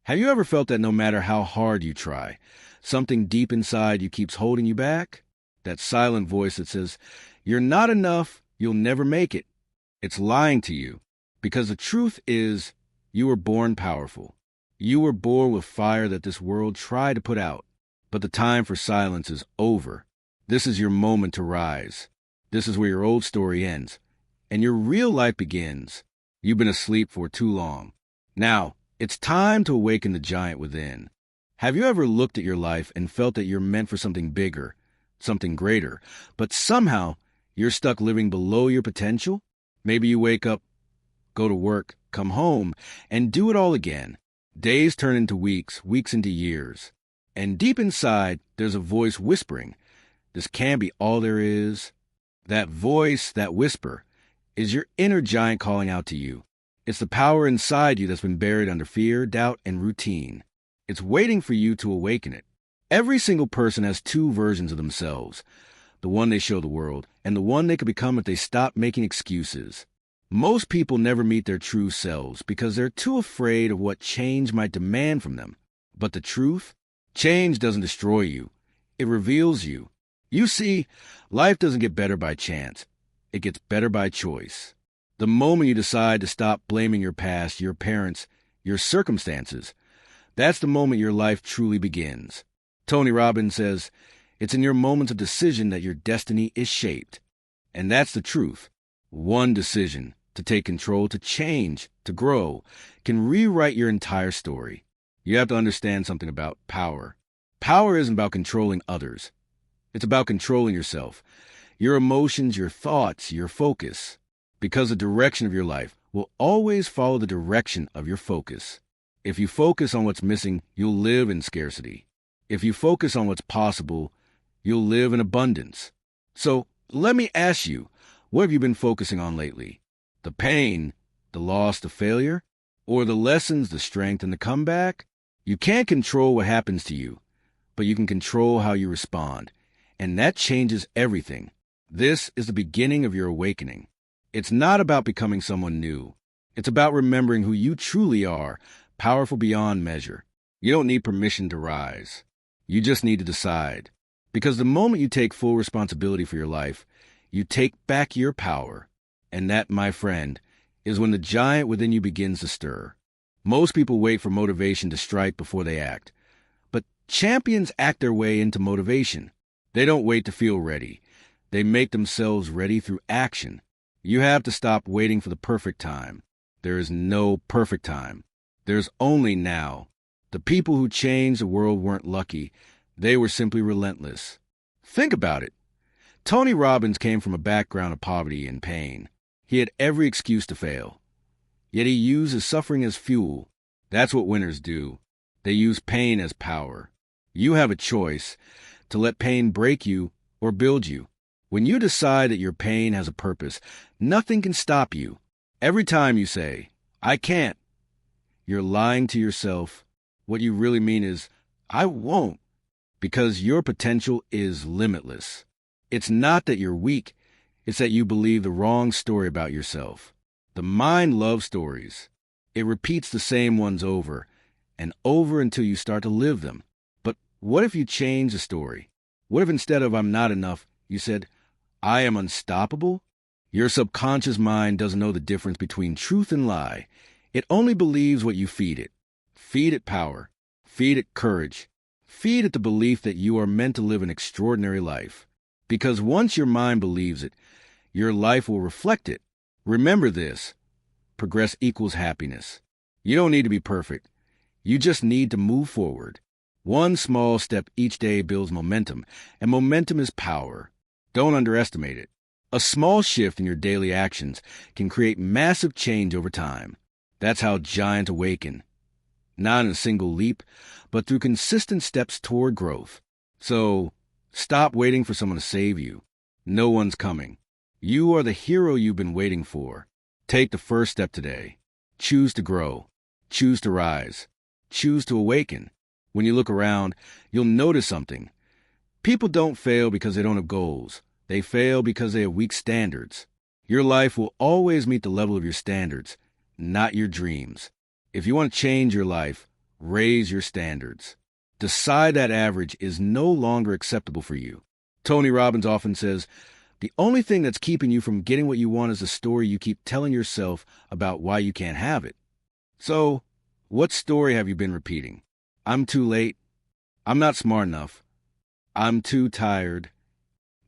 Have you ever felt that no matter how hard you try, something deep inside you keeps holding you back? That silent voice that says, "You're not enough, you'll never make it." It's lying to you. Because the truth is, you were born powerful. You were born with fire that this world tried to put out. But the time for silence is over. This is your moment to rise. This is where your old story ends. And your real life begins. You've been asleep for too long. Now, it's time to awaken the giant within. Have you ever looked at your life and felt that you're meant for something bigger, something greater, but somehow you're stuck living below your potential? Maybe you wake up, go to work, come home, and do it all again. Days turn into weeks, weeks into years. And deep inside, there's a voice whispering, "This can't be all there is." That voice, that whisper, is your inner giant calling out to you. It's the power inside you that's been buried under fear, doubt, and routine. It's waiting for you to awaken it. Every single person has two versions of themselves, the one they show the world, and the one they could become if they stop making excuses. Most people never meet their true selves because they're too afraid of what change might demand from them. But the truth? Change doesn't destroy you. It reveals you. You see, life doesn't get better by chance. It gets better by choice. The moment you decide to stop blaming your past, your parents, your circumstances, that's the moment your life truly begins. Tony Robbins says, "It's in your moments of decision that your destiny is shaped." And that's the truth. One decision, to take control, to change, to grow, can rewrite your entire story. You have to understand something about power. Power isn't about controlling others. It's about controlling yourself, your emotions, your thoughts, your focus. Because the direction of your life will always follow the direction of your focus. If you focus on what's missing, you'll live in scarcity. If you focus on what's possible, you'll live in abundance. So let me ask you, what have you been focusing on lately? The pain, the loss, the failure, or the lessons, the strength, and the comeback? You can't control what happens to you, but you can control how you respond. And that changes everything. This is the beginning of your awakening. It's not about becoming someone new. It's about remembering who you truly are, powerful beyond measure. You don't need permission to rise. You just need to decide. Because the moment you take full responsibility for your life, you take back your power. And that, my friend, is when the giant within you begins to stir. Most people wait for motivation to strike before they act. But champions act their way into motivation. They don't wait to feel ready. They make themselves ready through action. You have to stop waiting for the perfect time. There is no perfect time. There's only now. The people who changed the world weren't lucky. They were simply relentless. Think about it. Tony Robbins came from a background of poverty and pain. He had every excuse to fail. Yet he used his suffering as fuel. That's what winners do. They use pain as power. You have a choice to let pain break you or build you. When you decide that your pain has a purpose, nothing can stop you. Every time you say, "I can't," you're lying to yourself. What you really mean is, "I won't," because your potential is limitless. It's not that you're weak. It's that you believe the wrong story about yourself. The mind loves stories. It repeats the same ones over and over until you start to live them. But what if you change the story? What if instead of "I'm not enough," you said, "I am unstoppable"? Your subconscious mind doesn't know the difference between truth and lie. It only believes what you feed it. Feed it power. Feed it courage. Feed it the belief that you are meant to live an extraordinary life. Because once your mind believes it, your life will reflect it. Remember this. Progress equals happiness. You don't need to be perfect. You just need to move forward. One small step each day builds momentum, and momentum is power. Don't underestimate it. A small shift in your daily actions can create massive change over time. That's how giants awaken. Not in a single leap, but through consistent steps toward growth. So, stop waiting for someone to save you. No one's coming. You are the hero you've been waiting for. Take the first step today. Choose to grow. Choose to rise. Choose to awaken. When you look around, you'll notice something. People don't fail because they don't have goals. They fail because they have weak standards. Your life will always meet the level of your standards, not your dreams. If you want to change your life, Raise your standards. Decide that average is no longer acceptable for you. Tony Robbins often says, the only thing that's keeping you from getting what you want is the story you keep telling yourself about why you can't have it. So, what story have you been repeating? I'm too late. I'm not smart enough. I'm too tired.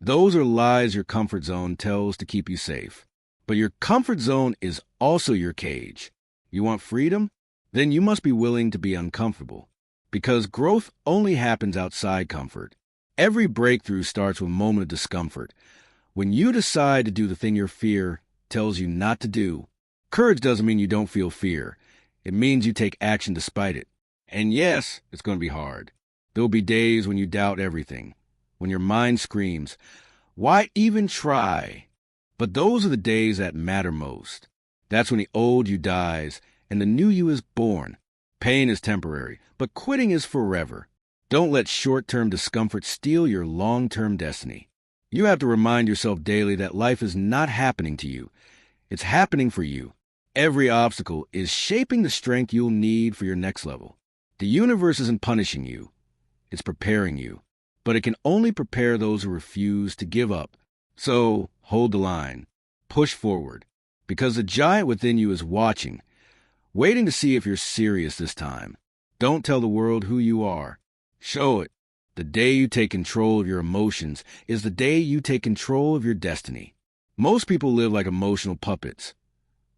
Those are lies your comfort zone tells to keep you safe. But your comfort zone is also your cage. You want freedom? Then you must be willing to be uncomfortable. Because growth only happens outside comfort. Every breakthrough starts with a moment of discomfort. When you decide to do the thing your fear tells you not to do, courage doesn't mean you don't feel fear. It means you take action despite it. And yes, it's going to be hard. There will be days when you doubt everything, when your mind screams, why even try? But those are the days that matter most. That's when the old you dies and the new you is born. Pain is temporary, but quitting is forever. Don't let short-term discomfort steal your long-term destiny. You have to remind yourself daily that life is not happening to you. It's happening for you. Every obstacle is shaping the strength you'll need for your next level. The universe isn't punishing you. It's preparing you. But it can only prepare those who refuse to give up. So, hold the line. Push forward. Because the giant within you is watching, waiting to see if you're serious this time. Don't tell the world who you are. Show it. The day you take control of your emotions is the day you take control of your destiny. Most people live like emotional puppets,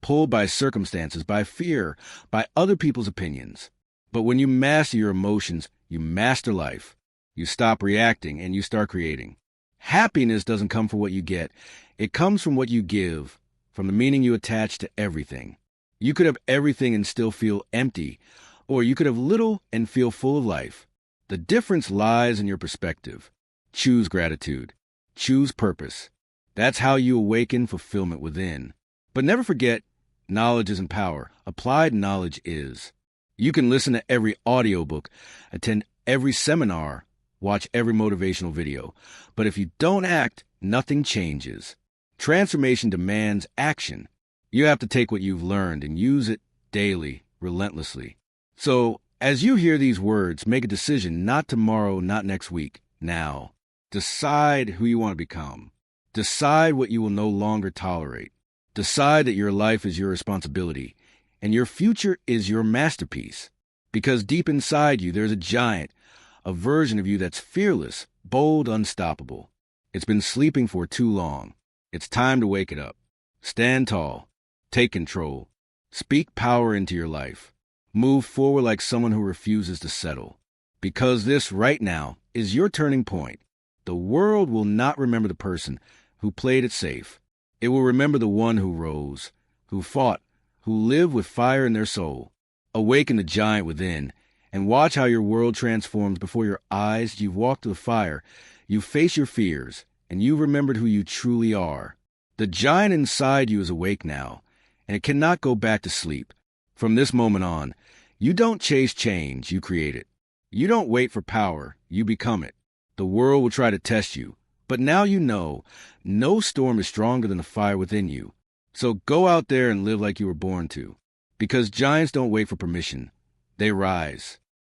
pulled by circumstances, by fear, by other people's opinions. But when you master your emotions, you master life. You stop reacting and you start creating. Happiness doesn't come from what you get. It comes from what you give, from the meaning you attach to everything. You could have everything and still feel empty, or you could have little and feel full of life. The difference lies in your perspective. Choose gratitude. Choose purpose. That's how you awaken fulfillment within. But never forget, knowledge isn't power. Applied knowledge is. You can listen to every audiobook, attend every seminar, watch every motivational video. But if you don't act, nothing changes. Transformation demands action. You have to take what you've learned and use it daily, relentlessly. So, as you hear these words, make a decision, not tomorrow, not next week, now. Decide who you want to become. Decide what you will no longer tolerate. Decide that your life is your responsibility, and your future is your masterpiece. Because deep inside you, there's a giant, a version of you that's fearless, bold, unstoppable. It's been sleeping for too long. It's time to wake it up. Stand tall. Take control. Speak power into your life. Move forward like someone who refuses to settle. Because this, right now, is your turning point. The world will not remember the person who played it safe. It will remember the one who rose, who fought, who lived with fire in their soul. Awaken the giant within, and watch how your world transforms before your eyes. You've walked through the fire, you've faced your fears, and you've remembered who you truly are. The giant inside you is awake now, and it cannot go back to sleep. From this moment on, you don't chase change, you create it. You don't wait for power, you become it. The world will try to test you, but now you know, no storm is stronger than the fire within you. So go out there and live like you were born to. Because giants don't wait for permission. They rise.